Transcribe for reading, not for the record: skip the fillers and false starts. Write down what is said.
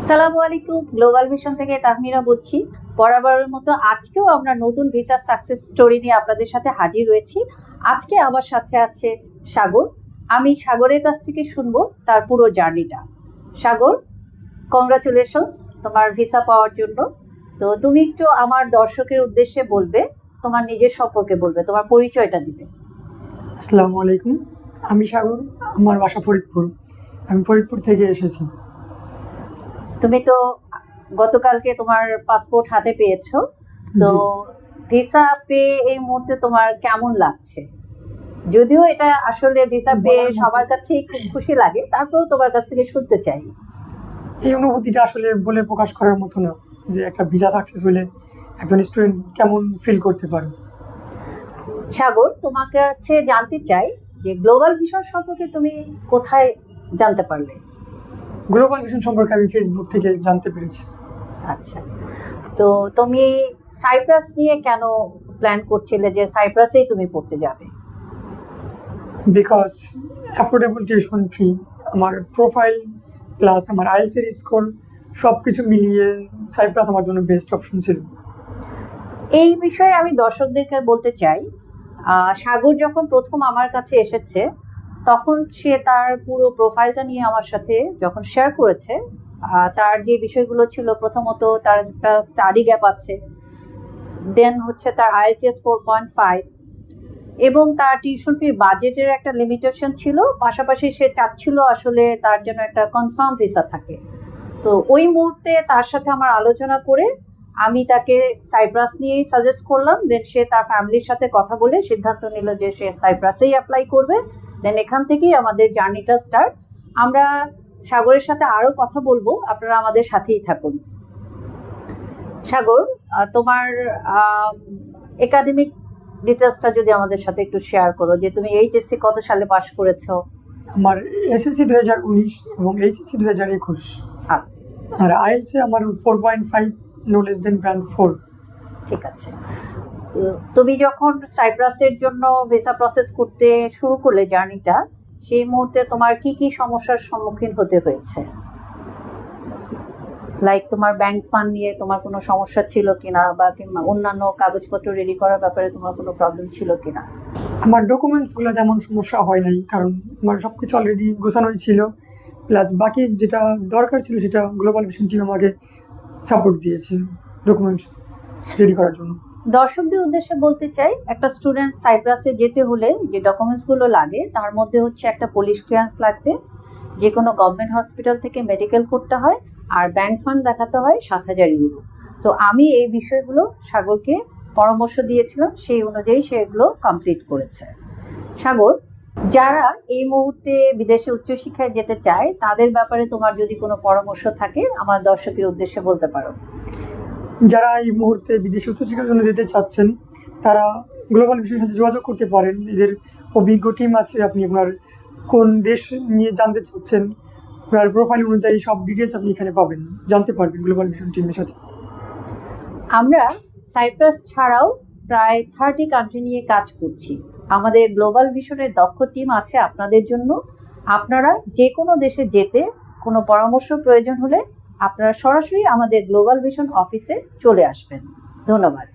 আসসালামু আলাইকুম। Global vision থেকে তাহমিরা বলছি। বরাবরের মতো আজকেও আমরা নতুন ভিসা সাকসেস স্টোরি নিয়ে আপনাদের সাথে হাজির হয়েছি। আজকে আমার সাথে আছে সাগর। আমি সাগরের কাছ থেকে শুনবো তার পুরো জার্নিটা। সাগর, কংগ্রাচুলেশনস তোমার ভিসা পাওয়ার জন্য। তো তুমি একটু আমার দর্শকের উদ্দেশ্যে বলবে, তোমার নিজের সম্পর্কে বলবে, তোমার পরিচয়টা দিবে। আসসালামু আলাইকুম। আমি সাগর, আমার বাসা ফরিদপুর। আমি ফরিদপুর থেকে এসেছি। তুমি তো গতকালকে তোমার পাসপোর্ট হাতে পেয়েছো, তো জি। ভিসা পেয়ে এই মুহূর্তে তোমার কেমন লাগছে? যদিও এটা আসলে ভিসা পেয়ে সবার কাছেই খুব খুশি লাগে, তারপরেও তোমার কাছ থেকে শুনতে চাই। এই অনুভূতিটা আসলে বলে প্রকাশ করার মতো না, যে একটা ভিসা সাকসেস হলে একজন স্টুডেন্ট কেমন ফিল করতে পারে। সাগর, তোমার কাছে জানতে চাই যে গ্লোবাল ভিশন সম্পর্কে তুমি কোথায় জানতে পারলে? গ্লোবাল ভিশন সম্পর্কে আমি ফেসবুক থেকে জানতে পেরেছি। আচ্ছা, তো তুমি সাইপ্রাস নিয়ে কেন প্ল্যান করছিলে যে সাইপ্রাসেই তুমি পড়তে যাবে? বিকজ অ্যাফোর্ডেবল টিউশন ফি, আমার প্রোফাইল প্লাস আমার আইএলটিএস এর স্কোর সব কিছু মিলিয়ে সাইপ্রাস আমার জন্য বেস্ট অপশন ছিল। এই বিষয়ে আমি দর্শকদেরকে বলতে চাই, সাগর যখন প্রথম আমার কাছে এসেছে তখন সে তার পুরো প্রোফাইলটা নিয়ে আমার সাথে যখন শেয়ার করেছে, তার যে বিষয়গুলো ছিল, প্রথমত তার একটা স্টাডি গ্যাপ আছে, দেন হচ্ছে তার আইএলটিএস 4.5, এবং তার টিউশন ফির বাজেটের একটা লিমিটেশন ছিল। পাশাপাশি সে চাচ্ছিল আসলে তার জন্য একটা কনফার্ম ভিসা থাকে। তো ওই মুহূর্তে তার সাথে আমার আলোচনা করে আমি তাকে সাইপ্রাস নিয়েই সাজেস্ট করলাম। দেন সে তার ফ্যামিলির সাথে কথা বলে সিদ্ধান্ত নিল যে সে সাইপ্রাসেই অ্যাপ্লাই করবে। দেন এখান থেকেই আমাদের জার্নিটা স্টার্ট। আমরা সাগরের সাথে আরও কথা বলবো, আপনারা আমাদের সাথেই থাকুন। সাগর, তোমার একাডেমিক ডিটেলসটা যদি আমাদের সাথে একটু শেয়ার করো, যে তুমি এইচএসসি কত সালে পাশ করেছো? আমার এসএসসি 2019 এবং এইচএসসি 2021। আর আইএলটিএস আমার 4.5, নো লেস দেন ব্র্যান্ড 4। ঠিক আছে। তুমি যখন সাইপ্রাসের জন্য ভিসা প্রসেস করতে শুরু করলে জার্নিটা, সেই মুহূর্তে তোমার কি কি সমস্যার সম্মুখীন হতে হয়েছে? লাইক তোমার ব্যাংক ফান্ড নিয়ে তোমার কোনো সমস্যা ছিল কিনা, বা কিংবা অন্যান্য কাগজপত্র রেডি করার ব্যাপারে তোমার কোনো প্রবলেম ছিল কিনা? আমার ডকুমেন্টসগুলো তেমন সমস্যা হয় নাই, কারণ আমার সব কিছু অলরেডি গোছানোই ছিল। প্লাস বাকি যেটা দরকার ছিল সেটা গ্লোবাল ভিশন টিম আমাকে সাপোর্ট দিয়েছে ডকুমেন্টস রেডি করার জন্য। দর্শকদের উদ্দেশ্যে বলতে চাই, একটা স্টুডেন্ট সাইপ্রাসে যেতে হলে যে ডকুমেন্টসগুলো লাগে তার মধ্যে হচ্ছে একটা পুলিশ ক্লিয়ারেন্স লাগবে, যে কোনো গভর্নমেন্ট হসপিটাল থেকে মেডিকেল করতে হয়, আর ব্যাংক ফান্ড দেখাতে হয় 7,000 ইউরো। তো আমি এই বিষয়গুলো সাগরকে পরামর্শ দিয়েছিলাম, সেই অনুযায়ী সে এগুলো কমপ্লিট করেছে। সাগর, যারা এই মুহূর্তে বিদেশে উচ্চশিক্ষায় যেতে চায় তাদের ব্যাপারে তোমার যদি কোনো পরামর্শ থাকে আমার দর্শকের উদ্দেশ্যে বলতে পারো। যারা এই মুহূর্তে বিদেশে উচ্চশিক্ষার জন্য যেতে চাচ্ছেন তারা গ্লোবাল ভিশনের সাথে যোগাযোগ করতে পারেন। এদের অভিজ্ঞ টিম আছে। আপনি আপনার কোন দেশ নিয়ে জানতে চাচ্ছেন, আপনার প্রোফাইল অনুযায়ী সব ডিটেলস আপনি এখানে পাবেন, জানতে পারবেন গ্লোবাল ভিশন টিমের সাথে। আমরা সাইপ্রাস ছাড়াও প্রায় 30 কান্ট্রি নিয়ে কাজ করছি। আমাদের গ্লোবাল ভিশনের দক্ষ টিম আছে আপনাদের জন্য। আপনারা যে কোনো দেশে যেতে কোনো পরামর্শ প্রয়োজন হলে আপনারা সরাসরি আমাদের গ্লোবাল ভিশন অফিসে চলে আসবেন। ধন্যবাদ।